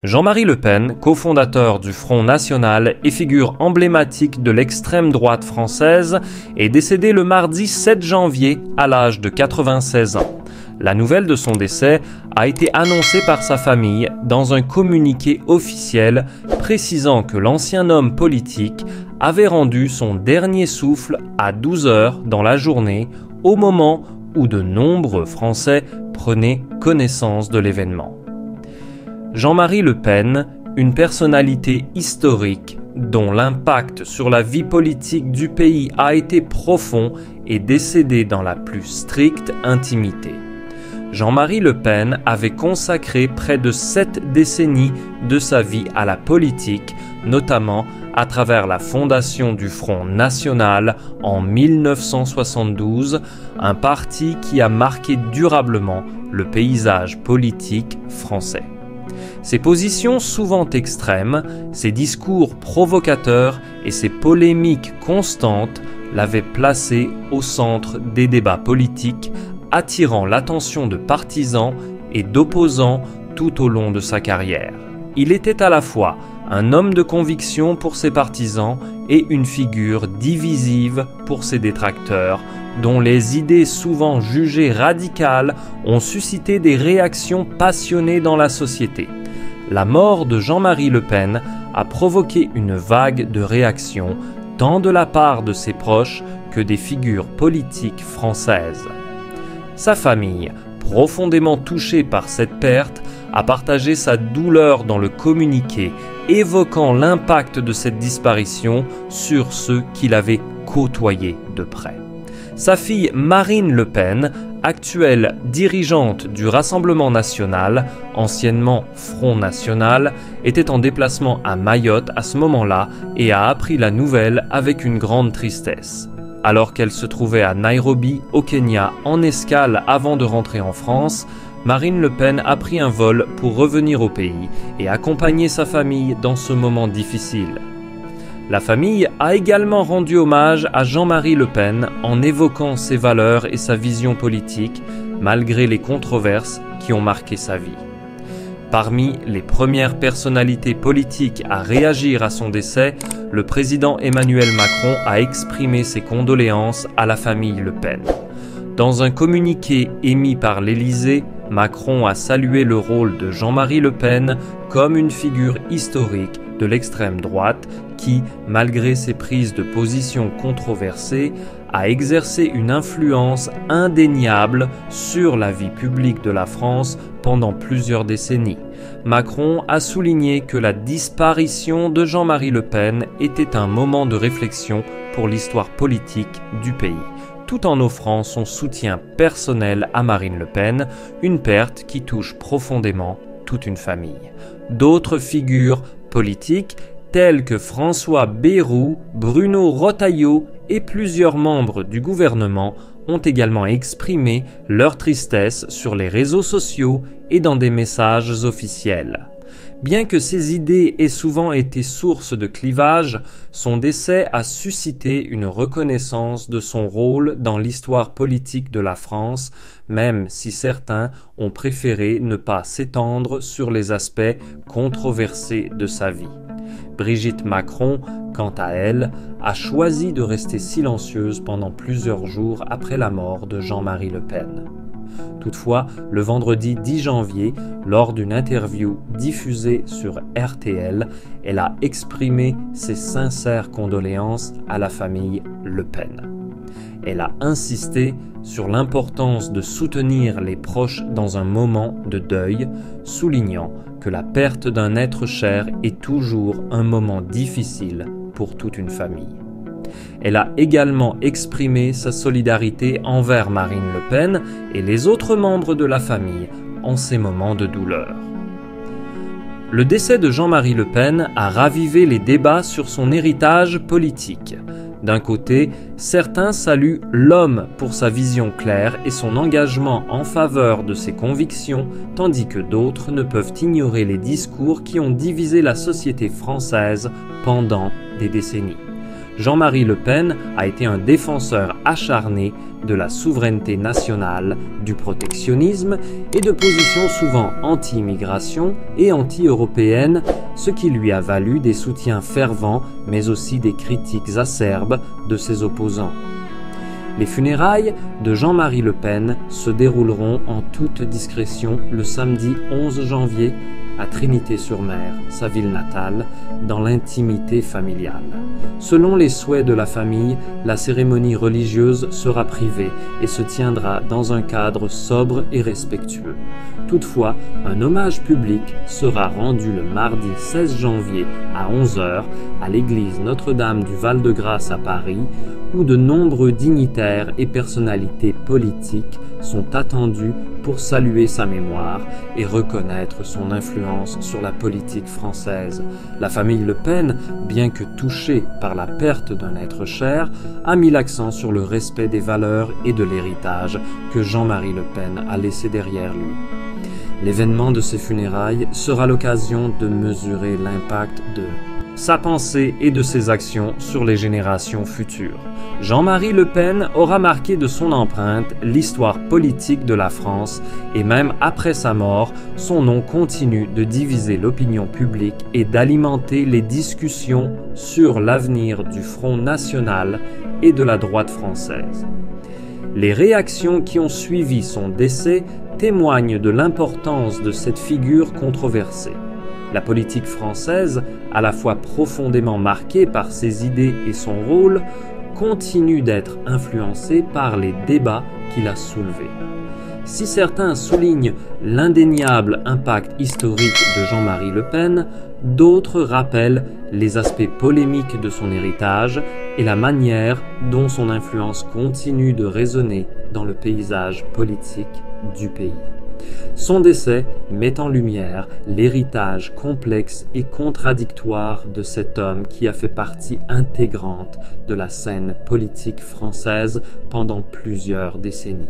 Jean-Marie Le Pen, cofondateur du Front National et figure emblématique de l'extrême droite française, est décédé le mardi 7 janvier à l'âge de 96 ans. La nouvelle de son décès a été annoncée par sa famille dans un communiqué officiel précisant que l'ancien homme politique avait rendu son dernier souffle à 12 heures dans la journée, au moment où de nombreux Français prenaient connaissance de l'événement. Jean-Marie Le Pen, une personnalité historique dont l'impact sur la vie politique du pays a été profond, est décédé dans la plus stricte intimité. Jean-Marie Le Pen avait consacré près de 7 décennies de sa vie à la politique, notamment à travers la fondation du Front National en 1972, un parti qui a marqué durablement le paysage politique français. Ses positions souvent extrêmes, ses discours provocateurs et ses polémiques constantes l'avaient placé au centre des débats politiques, attirant l'attention de partisans et d'opposants tout au long de sa carrière. Il était à la fois un homme de conviction pour ses partisans et une figure divisive pour ses détracteurs, dont les idées souvent jugées radicales ont suscité des réactions passionnées dans la société. La mort de Jean-Marie Le Pen a provoqué une vague de réactions, tant de la part de ses proches que des figures politiques françaises. Sa famille, profondément touchée par cette perte, a partagé sa douleur dans le communiqué, évoquant l'impact de cette disparition sur ceux qui l'avaient côtoyé de près. Sa fille Marine Le Pen, actuelle dirigeante du Rassemblement national, anciennement Front National, était en déplacement à Mayotte à ce moment-là et a appris la nouvelle avec une grande tristesse. Alors qu'elle se trouvait à Nairobi, au Kenya, en escale avant de rentrer en France, Marine Le Pen a pris un vol pour revenir au pays et accompagner sa famille dans ce moment difficile. La famille a également rendu hommage à Jean-Marie Le Pen en évoquant ses valeurs et sa vision politique, malgré les controverses qui ont marqué sa vie. Parmi les premières personnalités politiques à réagir à son décès, le président Emmanuel Macron a exprimé ses condoléances à la famille Le Pen. Dans un communiqué émis par l'Élysée, Macron a salué le rôle de Jean-Marie Le Pen comme une figure historique de l'extrême droite qui, malgré ses prises de position controversées, a exercé une influence indéniable sur la vie publique de la France pendant plusieurs décennies. Macron a souligné que la disparition de Jean-Marie Le Pen était un moment de réflexion pour l'histoire politique du pays, tout en offrant son soutien personnel à Marine Le Pen, une perte qui touche profondément toute une famille. D'autres figures politiques, tels que François Bayrou, Bruno Retailleau et plusieurs membres du gouvernement, ont également exprimé leur tristesse sur les réseaux sociaux et dans des messages officiels. Bien que ses idées aient souvent été source de clivages, son décès a suscité une reconnaissance de son rôle dans l'histoire politique de la France, même si certains ont préféré ne pas s'étendre sur les aspects controversés de sa vie. Brigitte Macron, quant à elle, a choisi de rester silencieuse pendant plusieurs jours après la mort de Jean-Marie Le Pen. Toutefois, le vendredi 10 janvier, lors d'une interview diffusée sur RTL, elle a exprimé ses sincères condoléances à la famille Le Pen. Elle a insisté sur l'importance de soutenir les proches dans un moment de deuil, soulignant que la perte d'un être cher est toujours un moment difficile pour toute une famille. Elle a également exprimé sa solidarité envers Marine Le Pen et les autres membres de la famille en ces moments de douleur. Le décès de Jean-Marie Le Pen a ravivé les débats sur son héritage politique. D'un côté, certains saluent l'homme pour sa vision claire et son engagement en faveur de ses convictions, tandis que d'autres ne peuvent ignorer les discours qui ont divisé la société française pendant des décennies. Jean-Marie Le Pen a été un défenseur acharné de la souveraineté nationale, du protectionnisme et de positions souvent anti-immigration et anti-européennes, ce qui lui a valu des soutiens fervents mais aussi des critiques acerbes de ses opposants. Les funérailles de Jean-Marie Le Pen se dérouleront en toute discrétion le samedi 11 janvier à Trinité-sur-Mer, sa ville natale, dans l'intimité familiale. Selon les souhaits de la famille, la cérémonie religieuse sera privée et se tiendra dans un cadre sobre et respectueux. Toutefois, un hommage public sera rendu le mardi 16 janvier à 11 h à l'église Notre-Dame du Val-de-Grâce à Paris, où de nombreux dignitaires et personnalités politiques sont attendus pour saluer sa mémoire et reconnaître son influence sur la politique française. La famille Le Pen, bien que touchée par la perte d'un être cher, a mis l'accent sur le respect des valeurs et de l'héritage que Jean-Marie Le Pen a laissé derrière lui. L'événement de ses funérailles sera l'occasion de mesurer l'impact de sa pensée et de ses actions sur les générations futures. Jean-Marie Le Pen aura marqué de son empreinte l'histoire politique de la France et même après sa mort, son nom continue de diviser l'opinion publique et d'alimenter les discussions sur l'avenir du Front national et de la droite française. Les réactions qui ont suivi son décès témoignent de l'importance de cette figure controversée. La politique française, à la fois profondément marquée par ses idées et son rôle, continue d'être influencée par les débats qu'il a soulevés. Si certains soulignent l'indéniable impact historique de Jean-Marie Le Pen, d'autres rappellent les aspects polémiques de son héritage et la manière dont son influence continue de résonner dans le paysage politique du pays. Son décès met en lumière l'héritage complexe et contradictoire de cet homme qui a fait partie intégrante de la scène politique française pendant plusieurs décennies.